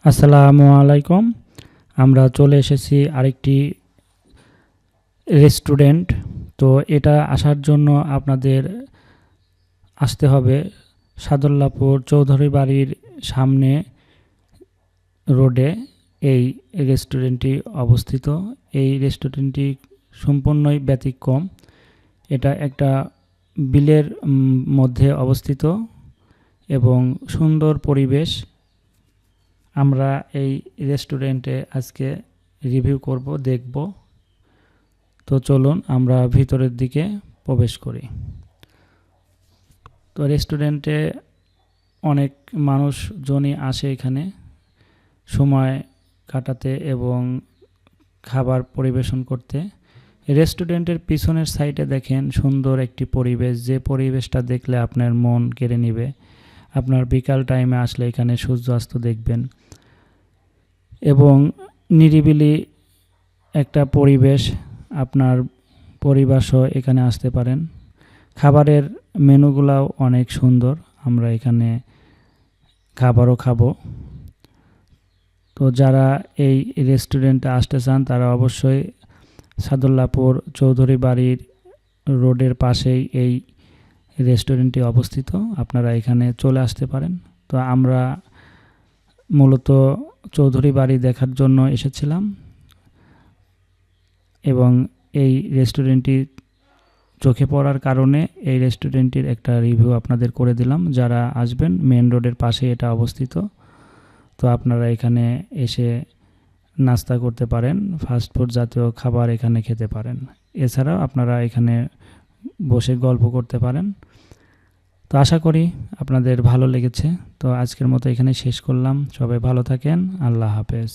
আসসালামু আলাইকুম। আমরা চলে এসেছি আরেকটি রেস্টুরেন্ট। তো এটা আসার জন্য আপনাদের আসতে হবে সাদুল্লাপুর চৌধুরী বাড়ির সামনে রোডে এই রেস্টুরেন্টটি অবস্থিত। এই রেস্টুরেন্টটি সম্পূর্ণই ব্যতিক্রম। এটা একটা বিলের মধ্যে অবস্থিত এবং সুন্দর পরিবেশ। আমরা এই রেস্টুরেন্টে আজকে রিভিউ করব, দেখব। তো চলুন আমরা ভিতরের দিকে প্রবেশ করি। তো রেস্টুরেন্টে অনেক মানুষজনই আসে এখানে সময় কাটাতে এবং খাবার পরিবেশন করতে। রেস্টুরেন্টের পিছনের সাইডে দেখেন সুন্দর একটি পরিবেশ, যে পরিবেশটা দেখলে আপনার মন কেড়ে নেবে। আপনার বিকাল টাইমে আসলে এখানে সূর্যাস্ত দেখবেন এবং নিরিবিলি একটা পরিবেশ। আপনার পরিবার সহ এখানে আসতে পারেন। খাবারের মেনুগুলাও অনেক সুন্দর, আমরা এখানে খাবারও খাবো। তো যারা এই রেস্টুরেন্টে আসতে চান তারা অবশ্যই সাদুল্লাপুর চৌধুরী বাড়ির রোডের পাশেই এই রেস্টুরেন্টটি অবস্থিত। আপনারা এখানে চলে আসতে পারেন। তো আমরা মূলত চৌধুরী বাড়ি দেখার জন্য এসেছিলাম এবং এই রেস্টুরেন্টটি চোখে পড়ার কারণে এই রেস্টুরেন্টটির একটা রিভিউ আপনাদের করে দিলাম। যারা আসবেন, মেন রোডের পাশে এটা অবস্থিত। তো আপনারা এখানে এসে নাস্তা করতে পারেন, ফাস্টফুড জাতীয় খাবার এখানে খেতে পারেন। এছাড়াও আপনারা এখানে বসে গল্প করতে পারেন। তো আশা করি আপনাদের ভালো লেগেছে। তো আজকের মতো এখানে শেষ করলাম। সবাই ভালো থাকেন। আল্লাহ হাফেজ।